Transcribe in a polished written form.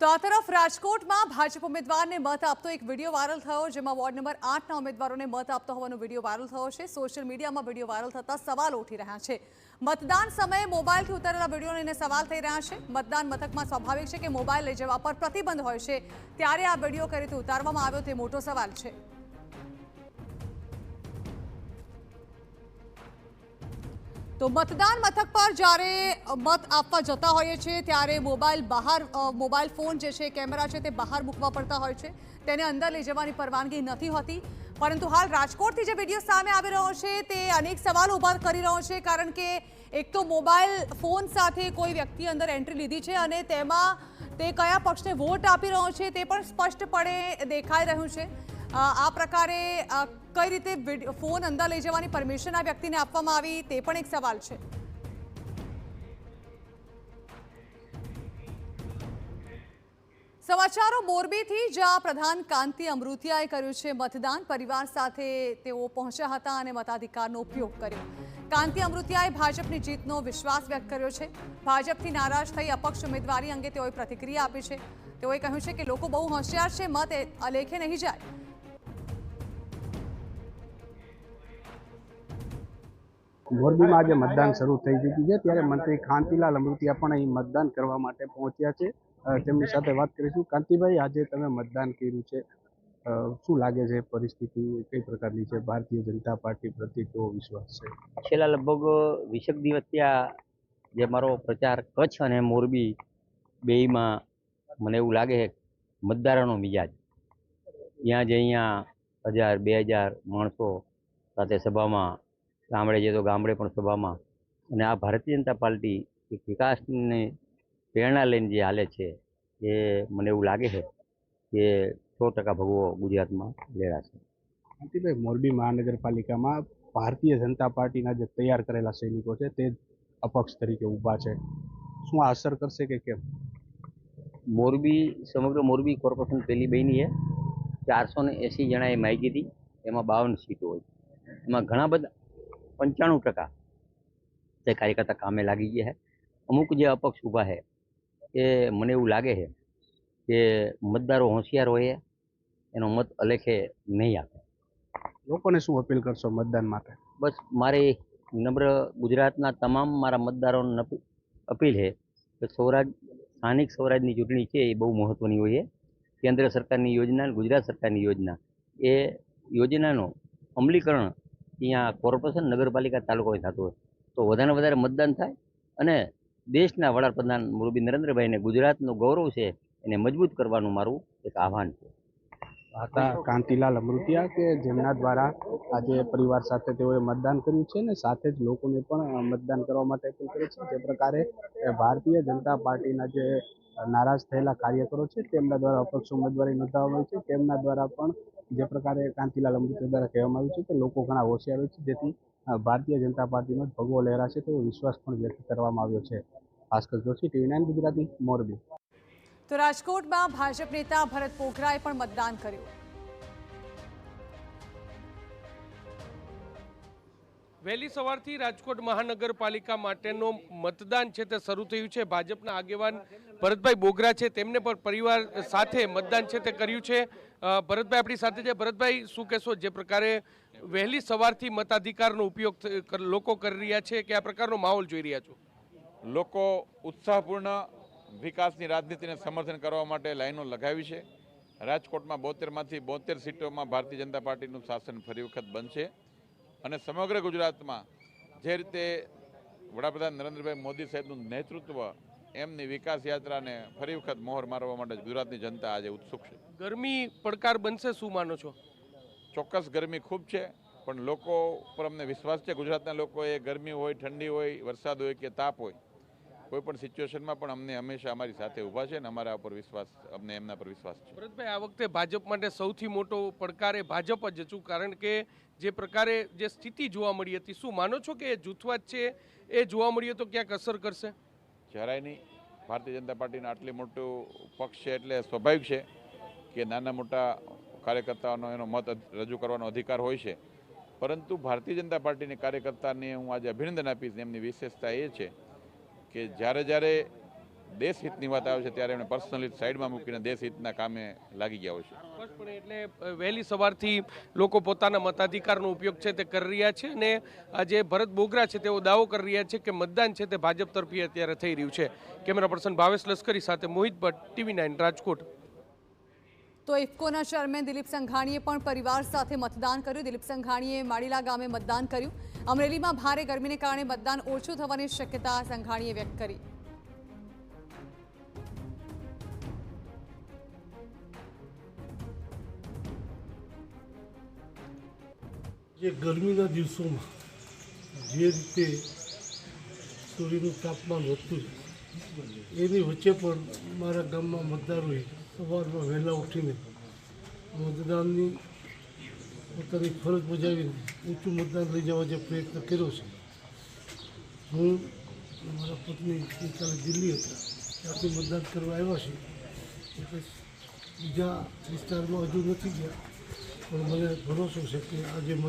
તો આ તરફ રાજકોટમાં ભાજપ ઉમેદવારને મત આપતો એક વિડીયો વાયરલ થયો, જેમાં વોર્ડ નંબર 8ના ઉમેદવારોને મત આપતો હોવાનો વિડીયો વાયરલ થયો છે। સોશિયલ મીડિયામાં વિડીયો વાયરલ થતા સવાલો ઉઠી રહ્યા છે। મતદાન સમયે મોબાઈલથી ઉતારેલા વિડીયોને લઈને સવાલ થઈ રહ્યા છે। મતદાન મથકમાં સ્વાભાવિક છે કે મોબાઈલ લઈ જવા પર પ્રતિબંધ હોય છે, ત્યારે આ વિડીયો કઈ રીતે ઉતારવામાં આવ્યો તે મોટો સવાલ છે। તો મતદાન મથક પર જ્યારે મત આપવા જતા હોઈએ છીએ ત્યારે મોબાઈલ ફોન જે છે, કેમેરા છે તે બહાર મૂકવા પડતા હોય છે, તેને અંદર લઈ જવાની પરવાનગી નથી હોતી। પરંતુ હાલ રાજકોટથી જે વિડીયો સામે આવી રહ્યો છે તે અનેક સવાલો ઊભા કરી રહ્યો છે, કારણ કે એક તો મોબાઈલ ફોન સાથે કોઈ વ્યક્તિ અંદર એન્ટ્રી લીધી છે અને તેમાં તે કયા પક્ષને વોટ આપી રહ્યો છે તે પણ સ્પષ્ટપણે દેખાઈ રહ્યું છે। આ પ્રકારે કઈ રીતે ફોન અંદર લઈ જવાની પરમિશન આ વ્યક્તિને આપવામાં આવી તે પણ એક સવાલ છે। સમાચારો મોરબીથી, જ્યાં પ્રધાન કાંતિ અમૃતિયાએ કર્યું છે મતદાન। પરિવાર સાથે તેઓ પહોંચ્યા હતા અને મતાધિકારનો ઉપયોગ કર્યો। કાંતિ અમૃતિયાએ ભાજપની જીતનો વિશ્વાસ વ્યક્ત કર્યો છે। ભાજપથી નારાજ થઈ અપક્ષ ઉમેદવારી અંગે તેઓએ પ્રતિક્રિયા આપી છે। તેઓએ કહ્યું છે કે લોકો બહુ હોશિયાર છે, મત અલેખે નહીં જાય। મોરબીમાં આજે મતદાન શરૂ થઈ ચૂક્યું છે, ત્યારે મંત્રી કાંતિલાલ અમૃતિયા પણ અહીં મતદાન કરવા માટે પહોંચ્યા છે। તેમની સાથે વાત કરીશું। કાંતિભાઈ, આજે તમે મતદાન કર્યું છે, શું લાગે છે? પરિસ્થિતિ કઈ પ્રકારની છે? ભારતીય જનતા પાર્ટી પ્રત્યે કેવો વિશ્વાસ છે? છેલ્લા લગભગ 20 દિવસ ત્યાં જે મારો પ્રચાર કચ્છ અને મોરબી બેયમાં મને એવું લાગે છે મતદારોનો મિજાજ ત્યાં જ અહીંયા 1000-2000 માણસો સાથે સભામાં, ગામડે જે તો ગામડે પણ સભામાં, અને આ ભારતીય જનતા પાર્ટી એક વિકાસની પ્રેરણા લઈને જે હાલે છે એ મને એવું લાગે છે કે 100% ભગવો ગુજરાતમાં લેરાશે। કાંતિભાઈ, મોરબી મહાનગરપાલિકામાં ભારતીય જનતા પાર્ટીના જે તૈયાર કરેલા સૈનિકો છે તે અપક્ષ તરીકે ઊભા છે, શું આ અસર કરશે કે કેમ? મોરબી, સમગ્ર મોરબી કોર્પોરેશન પહેલી બની છે। 480 જણાએ માગી હતી, એમાં 52 સીટો હોય, એમાં ઘણા બધા 95% તે કાર્યકર્તા કામે લાગી ગયા છે। અમુક જે અપક્ષ ઊભા છે એ મને એવું લાગે છે કે મતદારો હોશિયાર હોય, એનો મત અલેખે નહીં આપે। લોકોને શું અપીલ કરશો મતદાન માટે? બસ મારી નમ્ર ગુજરાતના તમામ મારા મતદારોને અપીલ છે કે સ્થાનિક સ્વરાજની ચૂંટણી છે એ બહુ મહત્વની હોય છે। કેન્દ્ર સરકારની યોજના, ગુજરાત સરકારની યોજના, એ યોજનાનું અમલીકરણ અહીંયા કોર્પોરેશન, નગરપાલિકા, તાલુકામાં થતું હોય તો વધારે વધારે મતદાન થાય અને દેશના વડાપ્રધાન મોરબી નરેન્દ્રભાઈને ગુજરાતનું ગૌરવ છે એને મજબૂત કરવાનું મારું એક આહ્વાન છે। હતા કાંતિલાલ અમૃતિયા, કે જેમના દ્વારા આજે પરિવાર સાથે તેઓએ મતદાન કર્યું છે ને સાથે જ લોકોને પણ મતદાન કરવા માટે અપીલ કરી છે। જે પ્રકારે ભારતીય જનતા પાર્ટીના જે નારાજ થયેલા કાર્યકરો છે તેમના દ્વારા અપક્ષ ઉમેદવારી નોંધાવવામાં આવી છે, તેમના દ્વારા પણ જે પ્રકારે કાંતિલાલ અમૃતિયા દ્વારા કહેવામાં આવ્યું છે કે લોકો ઘણા હોશિયાર હોય છે, જેથી ભારતીય જનતા પાર્ટીનો જ ભગવો લહેરાશે તેવો વિશ્વાસ પણ વ્યક્ત કરવામાં આવ્યો છે। ભાસ્કર જોશી, TV9 ગુજરાતી, મોરબી। તો રાજકોટમાં ભાજપ નેતા ભરત પોગરાએ પણ મતદાન કર્યું। વહેલી સવારથી રાજકોટ મહાનગરપાલિકા માટેનો મતદાન છે તે શરૂ થયું છે। ભાજપના આગેવાન ભરતભાઈ બોગરા છે, તેમને પણ પરિવાર સાથે મતદાન છે તે કર્યું છે। ભરતભાઈ આપણી સાથે છે। ભરતભાઈ, શું કહેશો, જે પ્રકારે વહેલી સવારથી મતાધિકારનો ઉપયોગ લોકો કરી રહ્યા છે, કે આ પ્રકારનો માહોલ જોઈ રહ્યા છો? લોકો ઉત્સાહપૂર્ણ વિકાસની રાજનીતિને સમર્થન કરવા માટે લાઈનો લગાવી છે। રાજકોટમાં 72માંથી 72 સીટોમાં ભારતીય જનતા પાર્ટીનું શાસન ફરી વખત બનશે અને સમગ્ર ગુજરાતમાં જે રીતે વડાપ્રધાન નરેન્દ્રભાઈ મોદી સાહેબનું નેતૃત્વ, એમની વિકાસ યાત્રાને ફરી વખત મોહર મારવા માટે ગુજરાતની જનતા આજે ઉત્સુક છે। ગરમી પડકાર બનશે, શું માનો છો? ચોક્કસ ગરમી ખૂબ છે, પણ લોકો પર અમને વિશ્વાસ છે। ગુજરાતના લોકોએ ગરમી હોય, ઠંડી હોય, વરસાદ હોય કે તાપ હોય, કોઈ પણ સિચ્યુએશનમાં પણ અમને હંમેશા અમારી સાથે ઊભા છે અને અમારા ઉપર વિશ્વાસ, અમને એમના પર વિશ્વાસ છે। ભરતભાઈ, આ વખતે ભાજપ માટે સૌથી મોટો પડકાર એ ભાજપ જ હતું, કારણ કે જે પ્રકારે જે સ્થિતિ જોવા મળી હતી, શું માનો છો કે જૂથવાદ છે એ જોવા મળ્યો તો ક્યાંક અસર કરશે? જરાય નહીં। ભારતીય જનતા પાર્ટીના આટલી મોટું પક્ષ છે એટલે સ્વાભાવિક છે કે નાના મોટા કાર્યકર્તાઓનો એનો મત રજૂ કરવાનો અધિકાર હોય છે, પરંતુ ભારતીય જનતા પાર્ટીની કાર્યકર્તાને હું આજે અભિનંદન આપીશ। એમની વિશેષતા એ છે કે જ્યારે જ્યારે દેશ હિતની વાત આવે છે ત્યારે એમણે પર્સનલી સાઈડમાં મૂકીને દેશ હિતના કામે લાગી ગયા હોય છે. સ્પષ્ટપણે એટલે વહેલી સવારથી લોકો પોતાના મતાધિકારનો ઉપયોગ છે તે કરી રહ્યા છે અને આજે ભરત બોગરા છે તેઓ દાવો કરી રહ્યા છે કે મતદાન છે તે ભાજપ તરફી અત્યારે થઈ રહ્યું છે. કેમેરા પર્સન ભાવેશ લશ્કરી સાથે મોહિત ભટ્ટ, TV9 રાજકોટ. તો ઇફકોના ચેરમેન દિલીપ સંઘાણીએ પણ પરિવાર સાથે મતદાન કર્યું. દિલીપ સંઘાણીએ માળીલા ગામે મતદાન કર્યું. અમરેલીમાં ભારે ગરમીને કારણે મતદાન ઓછું થવાની શક્યતા સંઘાણીએ વ્યક્ત કરી. જે ગરમીના દિવસોમાં જે રીતે સૂર્યનું તાપમાન વધતું છે એની વચ્ચે પણ મારા ગામમાં મતદારોએ સવારમાં વહેલા ઉઠીને મતદાનની પોતાની ફરજ બજાવીને ઊંચું મતદાન લઈ જવા જે પ્રયત્ન કર્યો છે. હું મારા પત્ની ગઈકાલે દિલ્હી હતા, ત્યાંથી મતદાન કરવા આવ્યા છે એટલે બીજા વિસ્તારમાં હજુ નથી ગયા, પણ મને ભરોસો છે કે આજે